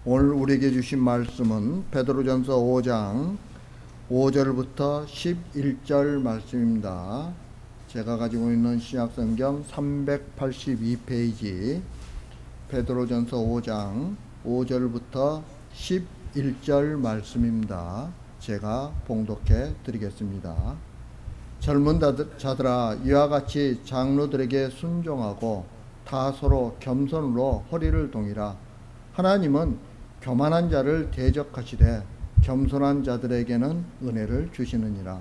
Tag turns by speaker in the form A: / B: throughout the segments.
A: 오늘 우리에게 주신 말씀은 베드로전서 5장 5절부터 11절 말씀입니다. 제가 가지고 있는 신약성경 382페이지 베드로전서 5장 5절부터 11절 말씀입니다. 제가 봉독해 드리겠습니다. 젊은 자들아, 이와 같이 장로들에게 순종하고 다 서로 겸손으로 허리를 동이라. 하나님은 교만한 자를 대적하시되 겸손한 자들에게는 은혜를 주시느니라.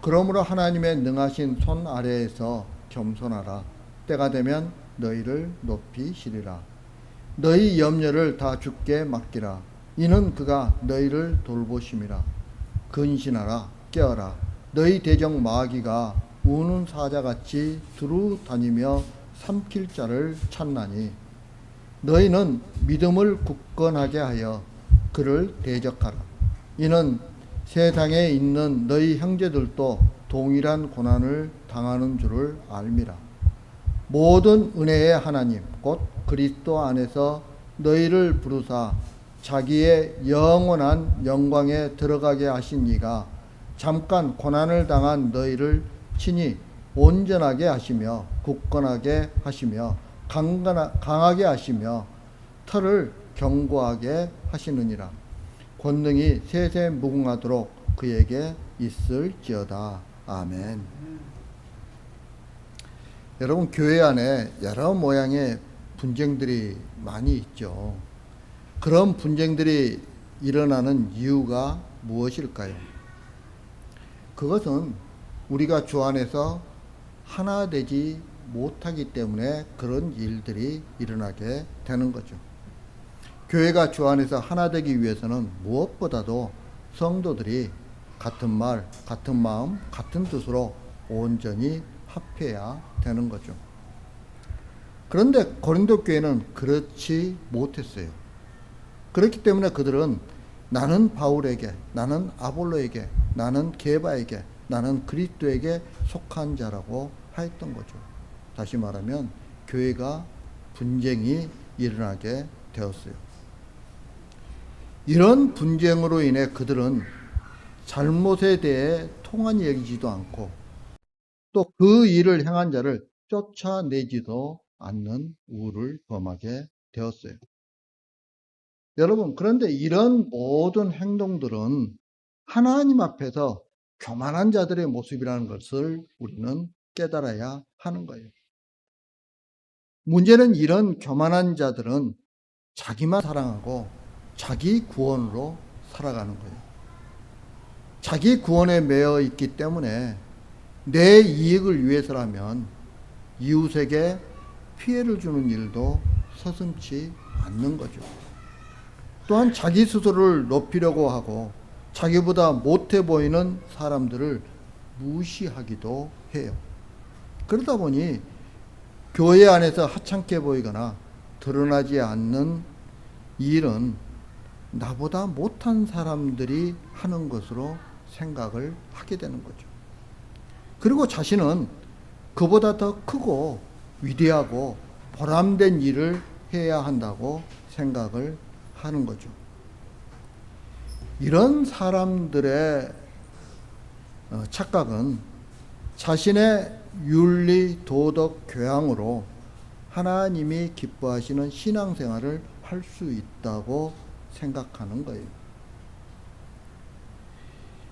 A: 그러므로 하나님의 능하신 손 아래에서 겸손하라. 때가 되면 너희를 높이시리라. 너희 염려를 다 주께 맡기라. 이는 그가 너희를 돌보심이라. 근신하라. 깨어라. 너희 대적 마귀가 우는 사자같이 두루 다니며 삼킬 자를 찾나니 너희는 믿음을 굳건하게 하여 그를 대적하라. 이는 세상에 있는 너희 형제들도 동일한 고난을 당하는 줄을 알미라. 모든 은혜의 하나님 곧 그리스도 안에서 너희를 부르사 자기의 영원한 영광에 들어가게 하신 이가 잠깐 고난을 당한 너희를 친히 온전하게 하시며 굳건하게 하시며 강하게 하시며 털을 견고하게 하시느니라. 권능이 세세 무궁하도록 그에게 있을지어다. 아멘. 여러분, 교회 안에 여러 모양의 분쟁들이 많이 있죠. 그런 분쟁들이 일어나는 이유가 무엇일까요? 그것은 우리가 주 안에서 하나 되지 못하기 때문에 그런 일들이 일어나게 되는 거죠. 교회가 주 안에서 하나 되기 위해서는 무엇보다도 성도들이 같은 말, 같은 마음, 같은 뜻으로 온전히 합해야 되는 거죠. 그런데 고린도 교회는 그렇지 못했어요. 그렇기 때문에 그들은 나는 바울에게, 나는 아볼로에게, 나는 게바에게, 나는 그리스도에게 속한 자라고 하였던 거죠. 다시 말하면 교회가 분쟁이 일어나게 되었어요. 이런 분쟁으로 인해 그들은 잘못에 대해 통한히 여기지도 않고 또 그 일을 행한 자를 쫓아내지도 않는 우를 범하게 되었어요. 여러분, 그런데 이런 모든 행동들은 하나님 앞에서 교만한 자들의 모습이라는 것을 우리는 깨달아야 하는 거예요. 문제는 이런 교만한 자들은 자기만 사랑하고 자기 구원으로 살아가는 거예요. 자기 구원에 매여 있기 때문에 내 이익을 위해서라면 이웃에게 피해를 주는 일도 서슴지 않는 거죠. 또한 자기 스스로를 높이려고 하고 자기보다 못해 보이는 사람들을 무시하기도 해요. 그러다 보니 교회 안에서 하찮게 보이거나 드러나지 않는 일은 나보다 못한 사람들이 하는 것으로 생각을 하게 되는 거죠. 그리고 자신은 그보다 더 크고 위대하고 보람된 일을 해야 한다고 생각을 하는 거죠. 이런 사람들의 착각은 자신의 윤리, 도덕, 교양으로 하나님이 기뻐하시는 신앙생활을 할 수 있다고 생각하는 거예요.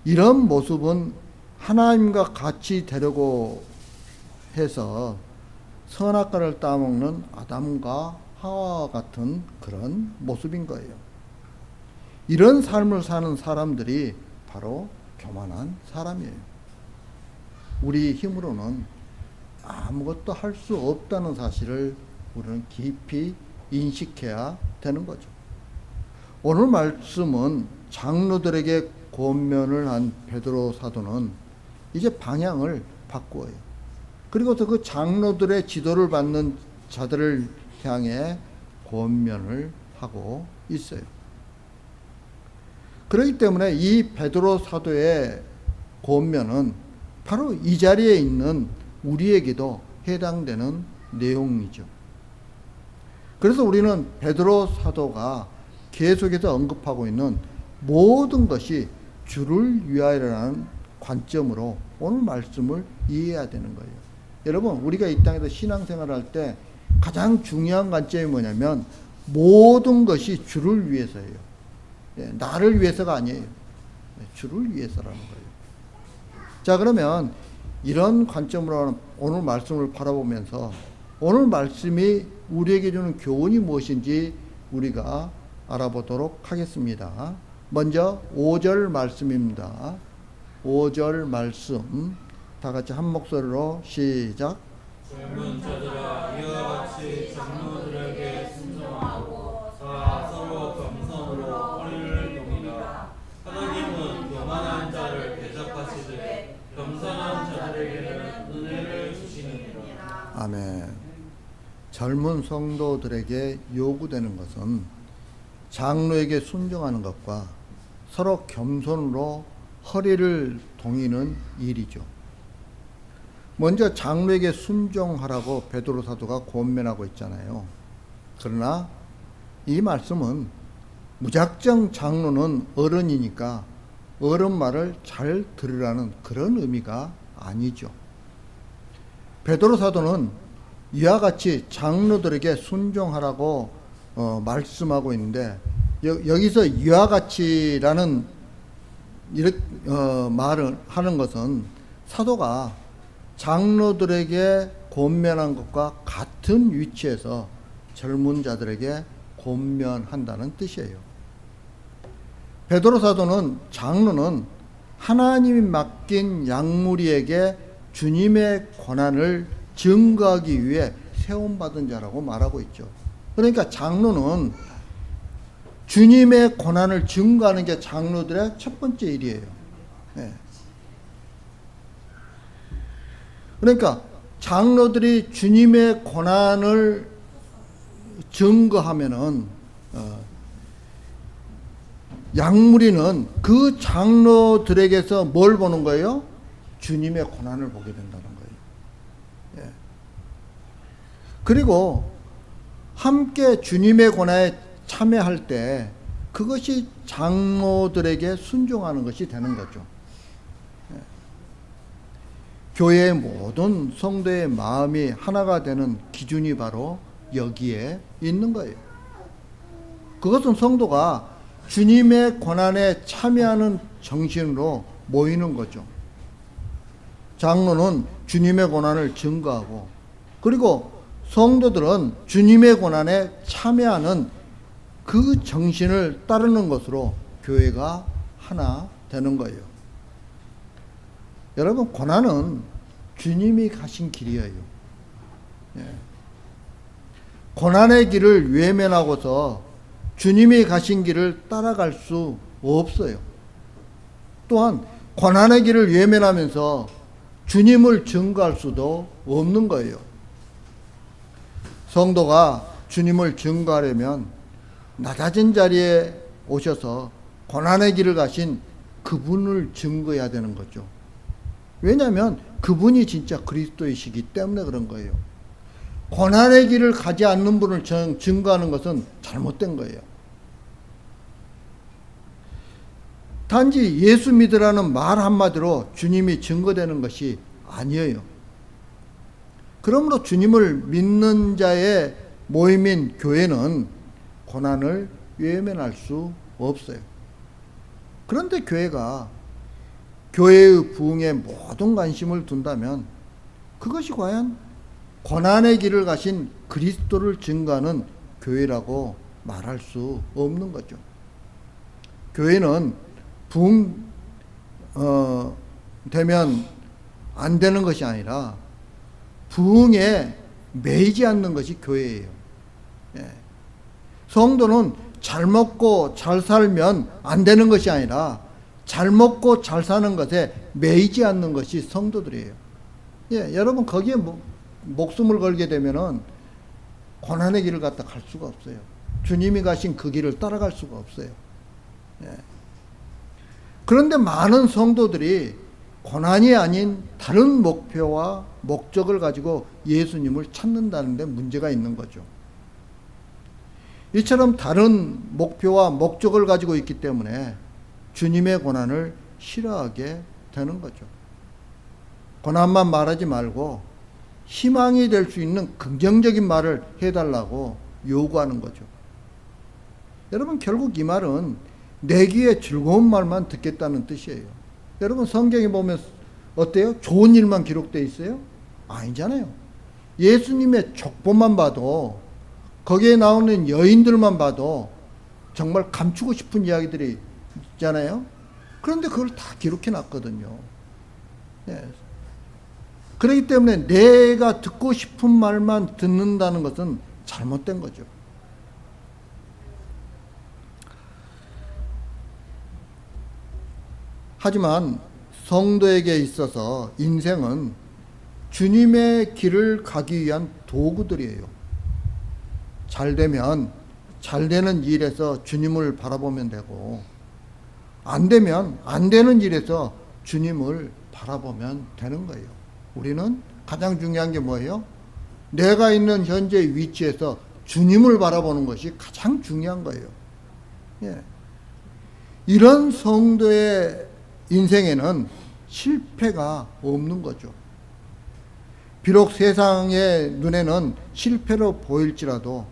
A: 이런 모습은 하나님과 같이 되려고 해서 선악과를 따먹는 아담과 하와 같은 그런 모습인 거예요. 이런 삶을 사는 사람들이 바로 교만한 사람이에요. 우리 힘으로는 아무것도 할 수 없다는 사실을 우리는 깊이 인식해야 되는 거죠. 오늘 말씀은 장로들에게 권면을 한 베드로 사도는 이제 방향을 바꾸어요. 그리고서 그 장로들의 지도를 받는 자들을 향해 권면을 하고 있어요. 그렇기 때문에 이 베드로 사도의 권면은 바로 이 자리에 있는 우리에게도 해당되는 내용이죠. 그래서 우리는 베드로 사도가 계속해서 언급하고 있는 모든 것이 주를 위하여라는 관점으로 오늘 말씀을 이해해야 되는 거예요. 여러분, 우리가 이 땅에서 신앙생활을 할 때 가장 중요한 관점이 뭐냐면 모든 것이 주를 위해서예요. 나를 위해서가 아니에요. 주를 위해서라는 거예요. 자, 그러면 이런 관점으로 오늘 말씀을 바라보면서 오늘 말씀이 우리에게 주는 교훈이 무엇인지 우리가 알아보도록 하겠습니다. 먼저 5절 말씀입니다. 5절 말씀 다 같이 한 목소리로 시작.
B: 젊은 자들아 이와 같이 장로들에게 순종하고 다 서로 겸손으로 허리를 동이라. 하나님은 교만한 자를 대적하시되 겸손한 자들에게는 은혜를 주시느니라.
A: 아멘. 젊은 성도들에게 요구되는 것은 장로에게 순종하는 것과 서로 겸손으로 허리를 동이는 일이죠. 먼저 장로에게 순종하라고 베드로 사도가 권면하고 있잖아요. 그러나 이 말씀은 무작정 장로는 어른이니까 어른 말을 잘 들으라는 그런 의미가 아니죠. 베드로 사도는 이와 같이 장로들에게 순종하라고 말씀하고 있는데 여기서 이와 같이라는 말을 하는 것은 사도가 장로들에게 권면한 것과 같은 위치에서 젊은 자들에게 권면한다는 뜻이에요. 베드로 사도는 장로는 하나님이 맡긴 양무리에게 주님의 권한을 증거하기 위해 세움받은 자라고 말하고 있죠. 그러니까 장로는 주님의 권한을 증거하는 게 장로들의 첫 번째 일이에요. 네. 그러니까 장로들이 주님의 권한을 증거하면은 양무리는 그 장로들에게서 뭘 보는 거예요? 주님의 권한을 보게 된다는 거예요. 예. 그리고 함께 주님의 권한에 참여할 때 그것이 장로들에게 순종하는 것이 되는 거죠. 예. 교회의 모든 성도의 마음이 하나가 되는 기준이 바로 여기에 있는 거예요. 그것은 성도가 주님의 권한에 참여하는 정신으로 모이는 거죠. 장로는 주님의 권한을 증거하고, 그리고 성도들은 주님의 권한에 참여하는 그 정신을 따르는 것으로 교회가 하나 되는 거예요. 여러분, 고난은 주님이 가신 길이에요. 예. 고난의 길을 외면하고서 주님이 가신 길을 따라갈 수 없어요. 또한 고난의 길을 외면하면서 주님을 증거할 수도 없는 거예요. 성도가 주님을 증거하려면 낮아진 자리에 오셔서 고난의 길을 가신 그분을 증거해야 되는 거죠. 왜냐하면 그분이 진짜 그리스도이시기 때문에 그런 거예요. 고난의 길을 가지 않는 분을 증거하는 것은 잘못된 거예요. 단지 예수 믿으라는 말 한마디로 주님이 증거되는 것이 아니에요. 그러므로 주님을 믿는 자의 모임인 교회는 고난을 외면할 수 없어요. 그런데 교회가 교회의 부흥에 모든 관심을 둔다면 그것이 과연 고난의 길을 가신 그리스도를 증거하는 교회라고 말할 수 없는 거죠. 교회는 부흥 되면 안 되는 것이 아니라 부흥에 매이지 않는 것이 교회예요. 예. 성도는 잘 먹고 잘 살면 안 되는 것이 아니라 잘 먹고 잘 사는 것에 매이지 않는 것이 성도들이에요. 예, 여러분 거기에 목숨을 걸게 되면은 고난의 길을 갖다 갈 수가 없어요. 주님이 가신 그 길을 따라갈 수가 없어요. 예. 그런데 많은 성도들이 고난이 아닌 다른 목표와 목적을 가지고 예수님을 찾는다는 데 문제가 있는 거죠. 이처럼 다른 목표와 목적을 가지고 있기 때문에 주님의 고난을 싫어하게 되는 거죠. 고난만 말하지 말고 희망이 될 수 있는 긍정적인 말을 해달라고 요구하는 거죠. 여러분, 결국 이 말은 내 귀에 즐거운 말만 듣겠다는 뜻이에요. 여러분, 성경에 보면 어때요? 좋은 일만 기록되어 있어요? 아니잖아요. 예수님의 족보만 봐도, 거기에 나오는 여인들만 봐도 정말 감추고 싶은 이야기들이 있잖아요. 그런데 그걸 다 기록해 놨거든요. 네. 그렇기 때문에 내가 듣고 싶은 말만 듣는다는 것은 잘못된 거죠. 하지만 성도에게 있어서 인생은 주님의 길을 가기 위한 도구들이에요. 잘 되면 잘 되는 일에서 주님을 바라보면 되고, 안 되면 안 되는 일에서 주님을 바라보면 되는 거예요. 우리는 가장 중요한 게 뭐예요? 내가 있는 현재 위치에서 주님을 바라보는 것이 가장 중요한 거예요. 예. 이런 성도의 인생에는 실패가 없는 거죠. 비록 세상의 눈에는 실패로 보일지라도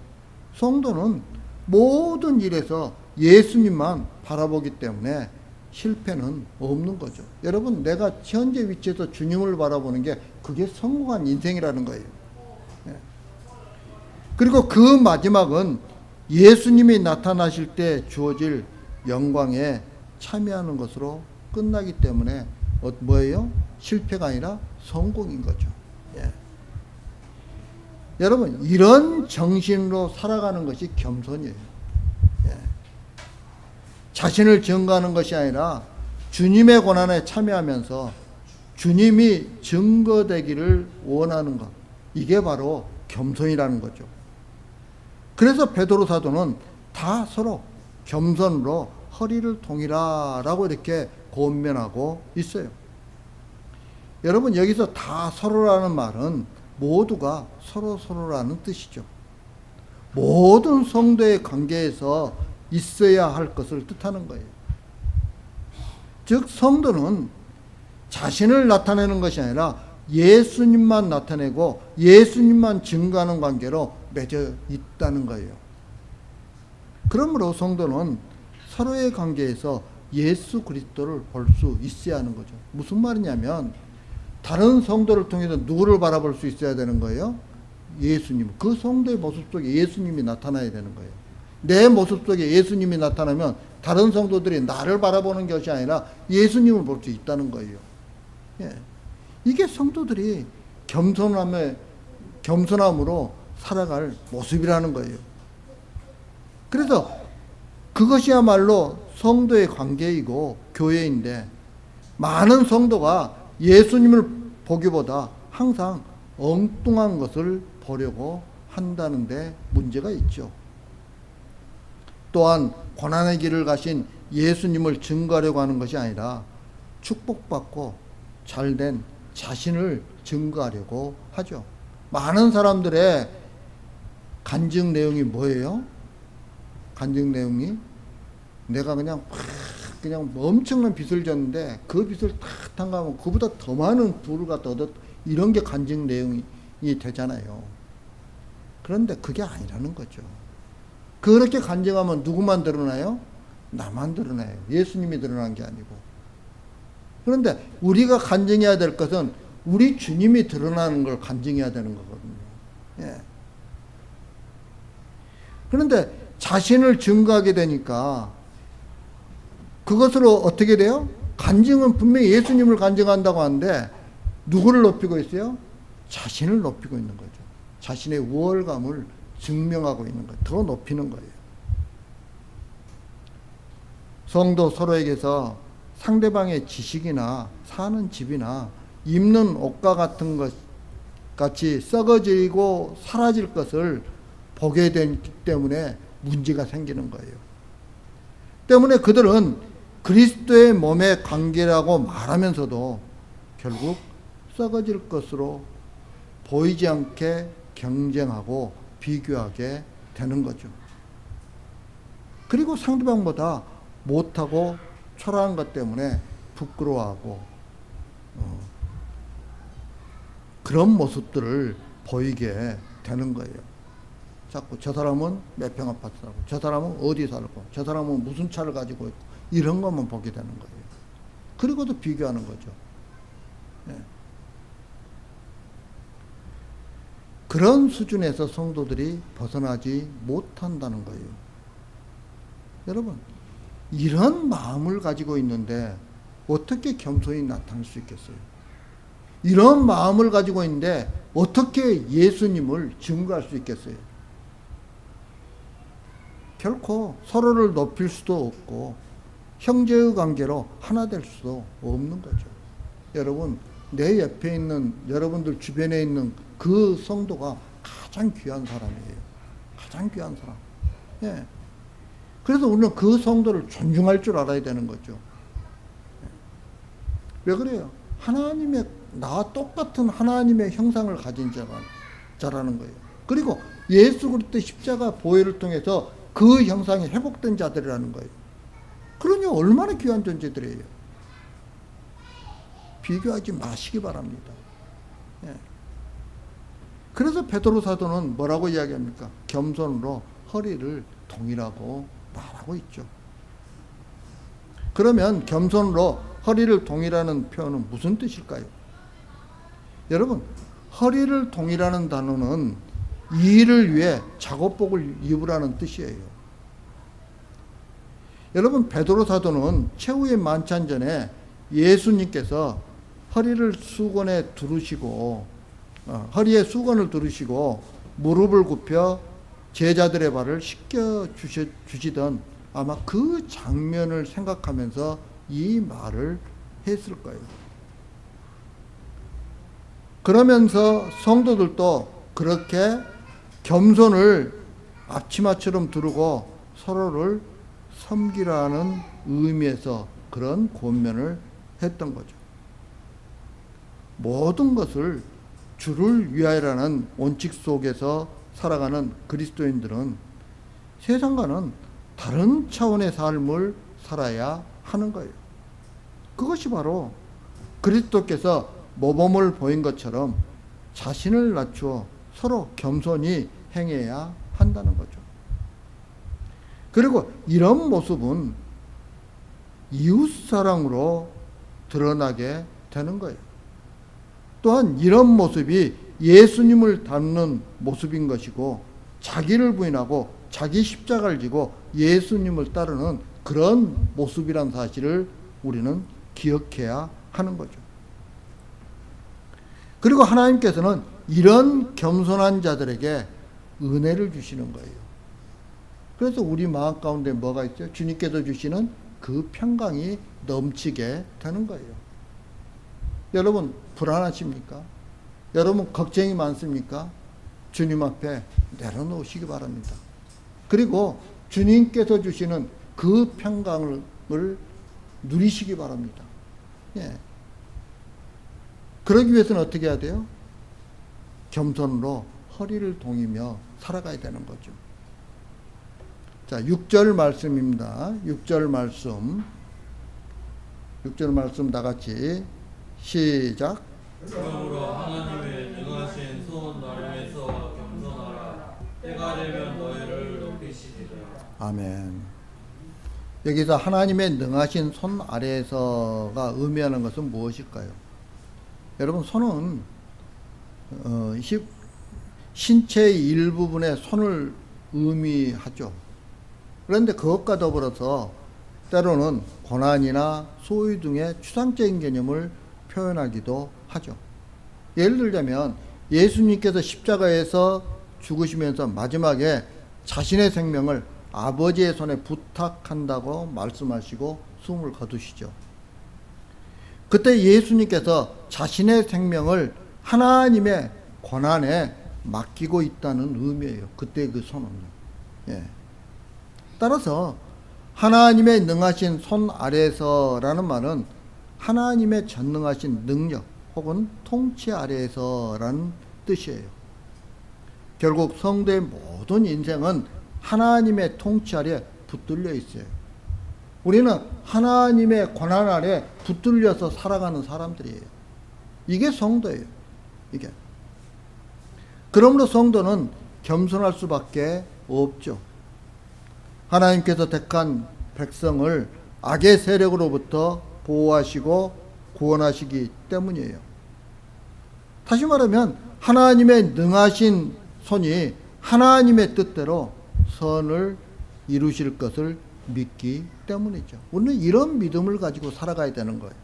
A: 성도는 모든 일에서 예수님만 바라보기 때문에 실패는 없는 거죠. 여러분, 내가 현재 위치에서 주님을 바라보는 게 그게 성공한 인생이라는 거예요. 예. 그리고 그 마지막은 예수님이 나타나실 때 주어질 영광에 참여하는 것으로 끝나기 때문에 뭐예요? 실패가 아니라 성공인 거죠. 예. 여러분, 이런 정신으로 살아가는 것이 겸손이에요. 예. 자신을 증거하는 것이 아니라 주님의 고난에 참여하면서 주님이 증거되기를 원하는 것, 이게 바로 겸손이라는 거죠. 그래서 베드로 사도는 다 서로 겸손으로 허리를 동이라라고 이렇게 권면하고 있어요. 여러분, 여기서 다 서로라는 말은 모두가 서로라는 뜻이죠. 모든 성도의 관계에서 있어야 할 것을 뜻하는 거예요. 즉, 성도는 자신을 나타내는 것이 아니라 예수님만 나타내고 예수님만 증거하는 관계로 맺어 있다는 거예요. 그러므로 성도는 서로의 관계에서 예수 그리스도를 볼 수 있어야 하는 거죠. 무슨 말이냐면, 다른 성도를 통해서 누구를 바라볼 수 있어야 되는 거예요? 예수님. 그 성도의 모습 속에 예수님이 나타나야 되는 거예요. 내 모습 속에 예수님이 나타나면 다른 성도들이 나를 바라보는 것이 아니라 예수님을 볼 수 있다는 거예요. 예. 이게 성도들이 겸손함으로 살아갈 모습이라는 거예요. 그래서 그것이야말로 성도의 관계이고 교회인데, 많은 성도가 예수님을 보기보다 항상 엉뚱한 것을 보려고 한다는데 문제가 있죠. 또한 고난의 길을 가신 예수님을 증거하려고 하는 것이 아니라 축복받고 잘된 자신을 증거하려고 하죠. 많은 사람들의 간증 내용이 뭐예요? 간증 내용이 내가 그냥 엄청난 빚을 졌는데 그 빚을 탁 탕감하면 그보다 더 많은 부를 갖다 얻었, 이런 게 간증 내용이 되잖아요. 그런데 그게 아니라는 거죠. 그렇게 간증하면 누구만 드러나요? 나만 드러나요. 예수님이 드러난 게 아니고. 그런데 우리가 간증해야 될 것은 우리 주님이 드러나는 걸 간증해야 되는 거거든요. 예. 그런데 자신을 증거하게 되니까 그것으로 어떻게 돼요? 간증은 분명히 예수님을 간증한다고 하는데 누구를 높이고 있어요? 자신을 높이고 있는 거죠. 자신의 우월감을 증명하고 있는 거예요. 더 높이는 거예요. 성도 서로에게서 상대방의 지식이나 사는 집이나 입는 옷과 같은 것 같이 썩어지고 사라질 것을 보게 되기 때문에 문제가 생기는 거예요. 때문에 그들은 그리스도의 몸의 관계라고 말하면서도 결국 썩어질 것으로 보이지 않게 경쟁하고 비교하게 되는 거죠. 그리고 상대방보다 못하고 초라한 것 때문에 부끄러워하고 그런 모습들을 보이게 되는 거예요. 자꾸 저 사람은 몇 평 아파트 살고, 저 사람은 어디 살고, 저 사람은 무슨 차를 가지고 있고, 이런 것만 보게 되는 거예요. 그리고도 비교하는 거죠. 네. 그런 수준에서 성도들이 벗어나지 못한다는 거예요. 여러분, 이런 마음을 가지고 있는데 어떻게 겸손히 나타날 수 있겠어요? 이런 마음을 가지고 있는데 어떻게 예수님을 증거할 수 있겠어요? 결코 서로를 높일 수도 없고 형제의 관계로 하나 될 수도 없는 거죠. 여러분, 내 옆에 있는, 여러분들 주변에 있는 그 성도가 가장 귀한 사람이에요. 가장 귀한 사람. 예. 그래서 우리는 그 성도를 존중할 줄 알아야 되는 거죠. 왜 그래요? 하나님의, 나와 똑같은 하나님의 형상을 가진 자라는 거예요. 그리고 예수 그리스도 십자가 보혈을 통해서 그 형상이 회복된 자들이라는 거예요. 그러니 얼마나 귀한 존재들이에요. 비교하지 마시기 바랍니다. 예. 그래서 베드로 사도는 뭐라고 이야기합니까? 겸손으로 허리를 동이라고 말하고 있죠. 그러면 겸손으로 허리를 동이라는 표현은 무슨 뜻일까요? 여러분, 허리를 동이라는 단어는 이를 위해 작업복을 입으라는 뜻이에요. 여러분, 베드로 사도는 최후의 만찬 전에 예수님께서 허리를 수건에 두르시고 허리에 수건을 두르시고 무릎을 굽혀 제자들의 발을 씻겨 주시던 아마 그 장면을 생각하면서 이 말을 했을 거예요. 그러면서 성도들도 그렇게 겸손을 앞치마처럼 두르고 서로를 섬기라는 의미에서 그런 권면을 했던 거죠. 모든 것을 주를 위하여라는 원칙 속에서 살아가는 그리스도인들은 세상과는 다른 차원의 삶을 살아야 하는 거예요. 그것이 바로 그리스도께서 모범을 보인 것처럼 자신을 낮추어 서로 겸손히 행해야 한다는 거죠. 그리고 이런 모습은 이웃사랑으로 드러나게 되는 거예요. 또한 이런 모습이 예수님을 닮는 모습인 것이고 자기를 부인하고 자기 십자가를 지고 예수님을 따르는 그런 모습이란 사실을 우리는 기억해야 하는 거죠. 그리고 하나님께서는 이런 겸손한 자들에게 은혜를 주시는 거예요. 그래서 우리 마음 가운데 뭐가 있죠? 주님께서 주시는 그 평강이 넘치게 되는 거예요. 여러분, 불안하십니까? 여러분, 걱정이 많습니까? 주님 앞에 내려놓으시기 바랍니다. 그리고 주님께서 주시는 그 평강을 누리시기 바랍니다. 예. 그러기 위해서는 어떻게 해야 돼요? 겸손으로 허리를 동이며 살아가야 되는 거죠. 자, 6절 말씀입니다. 6절 말씀 다 같이 시작.
B: 그러므로 하나님의 능하신 손 아래에서 겸손하라. 때가 되면 너희를 높이시리라. 아멘. 여기서 하나님의 능하신 손 아래에서가 의미하는 것은 무엇일까요? 여러분, 손은 신체의 일부분의 손을 의미하죠. 그런데 그것과 더불어서 때로는 고난이나 소유 등의 추상적인 개념을 표현하기도 하죠. 예를 들자면 예수님께서 십자가에서 죽으시면서 마지막에 자신의 생명을 아버지의 손에 부탁한다고 말씀하시고 숨을 거두시죠. 그때 예수님께서 자신의 생명을 하나님의 권한에 맡기고 있다는 의미예요. 그때 그 손은요. 예. 따라서 하나님의 능하신 손 아래에서라는 말은 하나님의 전능하신 능력 혹은 통치 아래에서라는 뜻이에요. 결국 성도의 모든 인생은 하나님의 통치 아래
A: 붙들려 있어요. 우리는 하나님의 권한 아래 붙들려서 살아가는 사람들이에요. 이게 성도예요. 이게. 그러므로 성도는 겸손할 수밖에 없죠. 하나님께서 택한 백성을 악의 세력으로부터 보호하시고 구원하시기 때문이에요. 다시 말하면 하나님의 능하신 손이 하나님의 뜻대로 선을 이루실 것을 믿기 때문이죠. 우리는 이런 믿음을 가지고 살아가야 되는 거예요.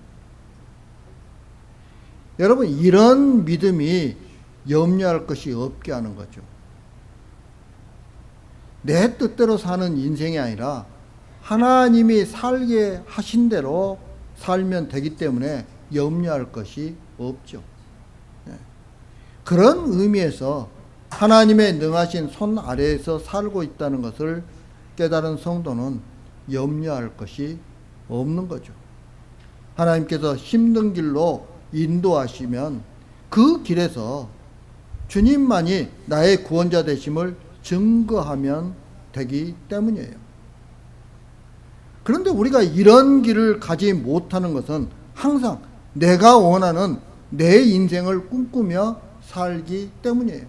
A: 여러분, 이런 믿음이 염려할 것이 없게 하는 거죠. 내 뜻대로 사는 인생이 아니라 하나님이 살게 하신 대로 살면 되기 때문에 염려할 것이 없죠. 그런 의미에서 하나님의 능하신 손 아래에서 살고 있다는 것을 깨달은 성도는 염려할 것이 없는 거죠. 하나님께서 힘든 길로 인도하시면 그 길에서 주님만이 나의 구원자 되심을 증거하면 되기 때문이에요. 그런데 우리가 이런 길을 가지 못하는 것은 항상 내가 원하는 내 인생을 꿈꾸며 살기 때문이에요.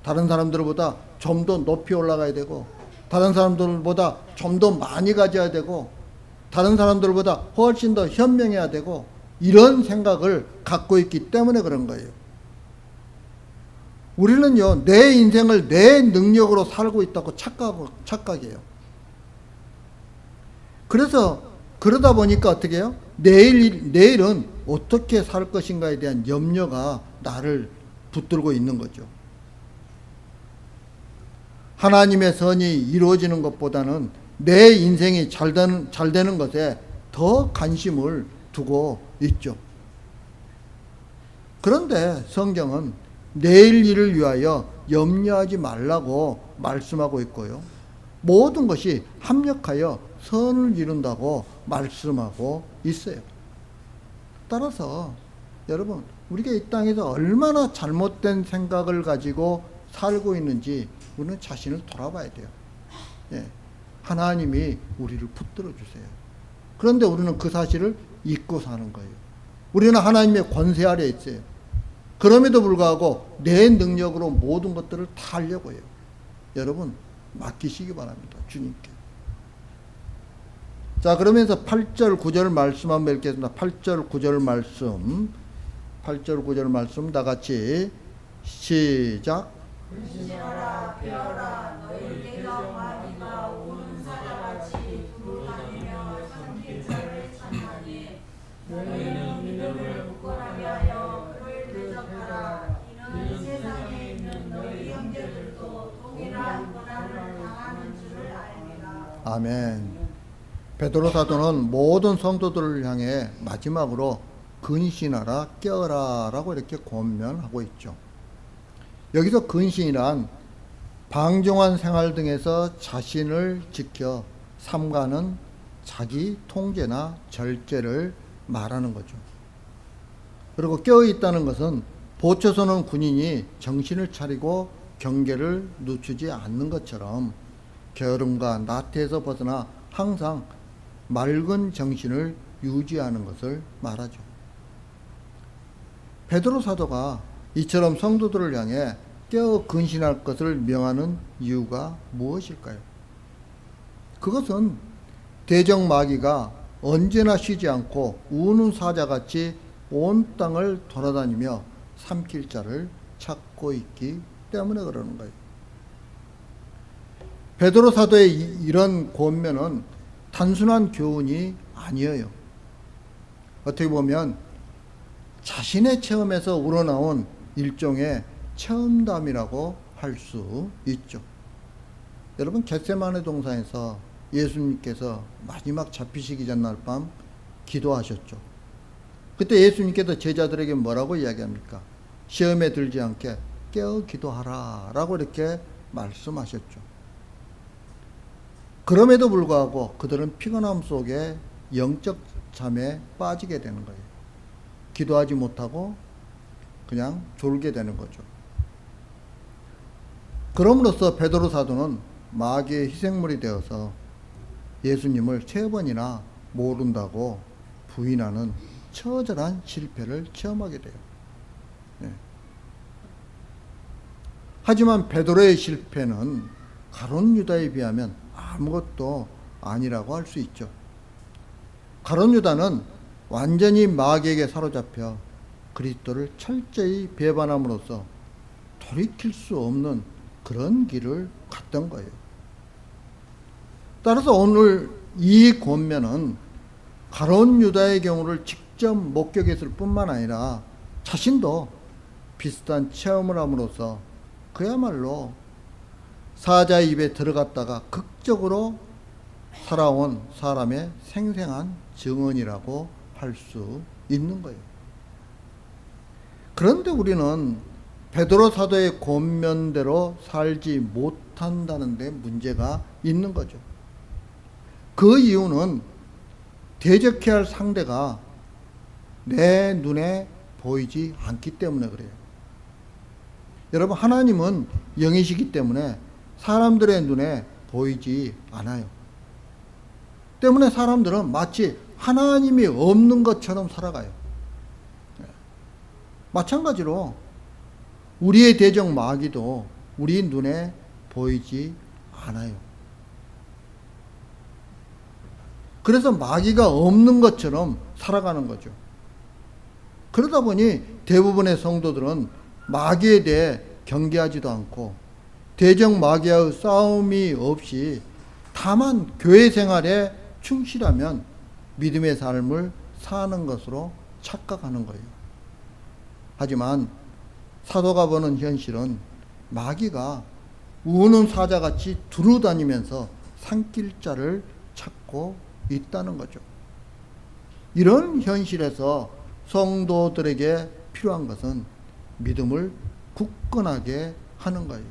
A: 다른 사람들보다 좀 더 높이 올라가야 되고, 다른 사람들보다 좀 더 많이 가져야 되고, 다른 사람들보다 훨씬 더 현명해야 되고, 이런 생각을 갖고 있기 때문에 그런 거예요. 우리는요, 내 인생을 내 능력으로 살고 있다고 착각해요. 그래서 그러다 보니까 어떻게 해요? 내일은 어떻게 살 것인가에 대한 염려가 나를 붙들고 있는 거죠. 하나님의 선이 이루어지는 것보다는 내 인생이 잘 되는 것에 더 관심을 두고 있죠. 그런데 성경은 내일 일을 위하여 염려하지 말라고 말씀하고 있고요. 모든 것이 합력하여 선을 이룬다고 말씀하고 있어요. 따라서 여러분, 우리가 이 땅에서 얼마나 잘못된 생각을 가지고 살고 있는지 우리는 자신을 돌아봐야 돼요. 예. 하나님이 우리를 붙들어 주세요. 그런데 우리는 그 사실을 잊고 사는 거예요. 우리는 하나님의 권세 아래에 있어요. 그럼에도 불구하고 내 능력으로 모든 것들을 다 하려고 해요. 여러분, 맡기시기 바랍니다. 주님께. 자, 그러면서 8절 9절 말씀 한번 읽겠습니다. 8절 9절 말씀. 8절 9절 말씀 다 같이 시작.
C: 근신하라 깨어라 너희에게가 마귀가 오는 사자같이 두루다니며 삼킬 자를 찾나니 너희는 믿음을 굳건하게 하여 그를 대적하라. 이는 세상에 있는 너희 형제들도 동일한 고난을 당하는 줄을 알리라.
A: 아멘. 베드로 사도는 모든 성도들을 향해 마지막으로 근신하라 깨어라 라고 이렇게 권면하고 있죠. 여기서 근신이란 방종한 생활 등에서 자신을 지켜 삼가는 자기 통제나 절제를 말하는 거죠. 그리고 깨어 있다는 것은 보초서는 군인이 정신을 차리고 경계를 늦추지 않는 것처럼 게으름과 나태에서 벗어나 항상 맑은 정신을 유지하는 것을 말하죠. 베드로 사도가 이처럼 성도들을 향해 깨어 근신할 것을 명하는 이유가 무엇일까요? 그것은 대적 마귀가 언제나 쉬지 않고 우는 사자같이 온 땅을 돌아다니며 삼킬 자를 찾고 있기 때문에 그러는 거예요. 베드로 사도의 이런 권면은 단순한 교훈이 아니에요. 어떻게 보면 자신의 체험에서 우러나온 일종의 체험담이라고 할 수 있죠. 여러분, 겟세마네 동산에서 예수님께서 마지막 잡히시기 전날 밤 기도하셨죠. 그때 예수님께서 제자들에게 뭐라고 이야기합니까? 시험에 들지 않게 깨어 기도하라 라고 이렇게 말씀하셨죠. 그럼에도 불구하고 그들은 피곤함 속에 영적 잠에 빠지게 되는 거예요. 기도하지 못하고 그냥 졸게 되는 거죠. 그럼으로써 베드로 사도는 마귀의 희생물이 되어서 예수님을 3번이나 모른다고 부인하는 처절한 실패를 체험하게 돼요. 네. 하지만 베드로의 실패는 가룟 유다에 비하면 아무것도 아니라고 할 수 있죠. 가룟 유다는 완전히 마귀에게 사로잡혀 그리스도를 철저히 배반함으로써 돌이킬 수 없는 그런 길을 갔던 거예요. 따라서 오늘 이 권면은 가룟 유다의 경우를 직접 목격했을 뿐만 아니라 자신도 비슷한 체험을 함으로써 그야말로 사자의 입에 들어갔다가 극적으로 살아온 사람의 생생한 증언이라고 할 수 있는 거예요. 그런데 우리는 베드로 사도의 권면대로 살지 못한다는 데 문제가 있는 거죠. 그 이유는 대적해야 할 상대가 내 눈에 보이지 않기 때문에 그래요. 여러분, 하나님은 영이시기 때문에 사람들의 눈에 보이지 않아요. 때문에 사람들은 마치 하나님이 없는 것처럼 살아가요. 마찬가지로 우리의 대적 마귀도 우리 눈에 보이지 않아요. 그래서 마귀가 없는 것처럼 살아가는 거죠. 그러다 보니 대부분의 성도들은 마귀에 대해 경계하지도 않고 대적 마귀와의 싸움이 없이 다만 교회 생활에 충실하면 믿음의 삶을 사는 것으로 착각하는 거예요. 하지만 사도가 보는 현실은 마귀가 우는 사자같이 두루다니면서 산길자를 찾고 있다는 거죠. 이런 현실에서 성도들에게 필요한 것은 믿음을 굳건하게 하는 거예요.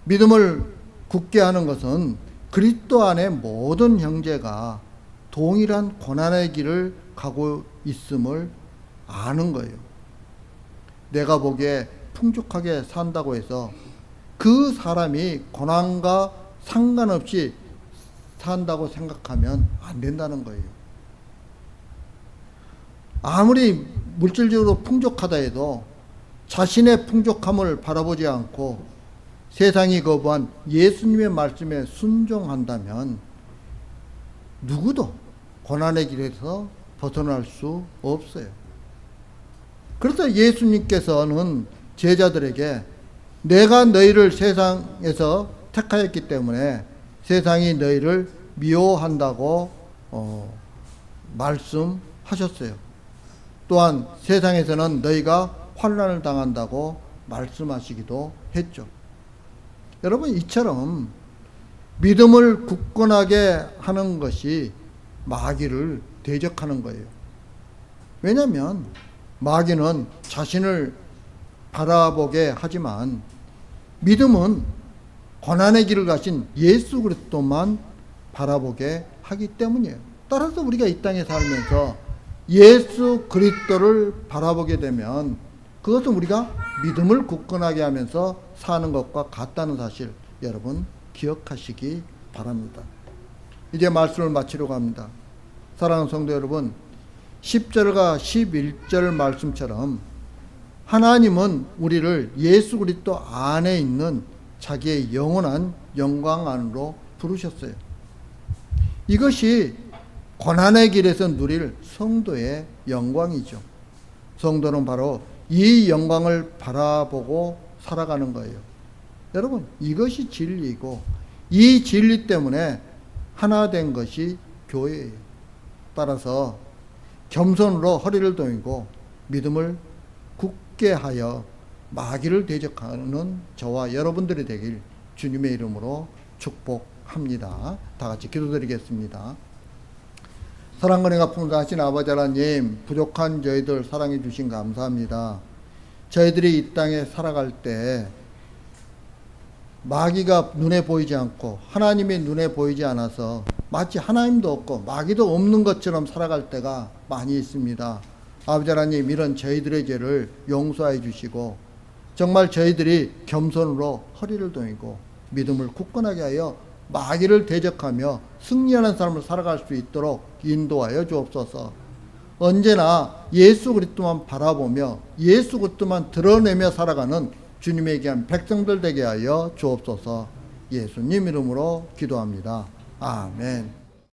A: 믿음을 굳게 하는 것은 그리스도 안에 모든 형제가 동일한 고난의 길을 가고 있음을 아는 거예요. 내가 보기에 풍족하게 산다고 해서 그 사람이 고난과 상관없이 산다고 생각하면 안 된다는 거예요. 아무리 물질적으로 풍족하다 해도 자신의 풍족함을 바라보지 않고 세상이 거부한 예수님의 말씀에 순종한다면 누구도 고난의 길에서 벗어날 수 없어요. 그래서 예수님께서는 제자들에게 내가 너희를 세상에서 택하였기 때문에 세상이 너희를 미워한다고 말씀하셨어요. 또한 세상에서는 너희가 환난을 당한다고 말씀하시기도 했죠. 여러분, 이처럼 믿음을 굳건하게 하는 것이 마귀를 대적하는 거예요. 왜냐하면 마귀는 자신을 바라보게 하지만 믿음은 고난의 길을 가신 예수 그리스도만 바라보게 하기 때문이에요. 따라서 우리가 이 땅에 살면서 예수 그리스도를 바라보게 되면 그것은 우리가 믿음을 굳건하게 하면서 사는 것과 같다는 사실 여러분 기억하시기 바랍니다. 이제 말씀을 마치려고 합니다. 사랑하는 성도 여러분, 10절과 11절 말씀처럼 하나님은 우리를 예수 그리스도 안에 있는 자기의 영원한 영광 안으로 부르셨어요. 이것이 고난의 길에서 누릴 성도의 영광이죠. 성도는 바로 이 영광을 바라보고 살아가는 거예요. 여러분, 이것이 진리이고 이 진리 때문에 하나 된 것이 교회예요. 따라서 겸손으로 허리를 동이고 믿음을 굳게 하여 마귀를 대적하는 저와 여러분들이 되길 주님의 이름으로 축복합니다. 다 같이 기도드리겠습니다. 사랑과 은혜가 풍성하신 아버지 하나님, 부족한 저희들 사랑해 주신 감사합니다. 저희들이 이 땅에 살아갈 때 마귀가 눈에 보이지 않고 하나님의 눈에 보이지 않아서 마치 하나님도 없고 마귀도 없는 것처럼 살아갈 때가 많이 있습니다. 아버지 하나님, 이런 저희들의 죄를 용서해 주시고 정말 저희들이 겸손으로 허리를 동이고 믿음을 굳건하게 하여 마귀를 대적하며 승리하는 삶을 살아갈 수 있도록 인도하여 주옵소서. 언제나 예수 그리스도만 바라보며 예수 그리스도만 드러내며 살아가는 주님의 귀한 백성들 되게 하여 주옵소서. 예수님 이름으로 기도합니다. 아멘.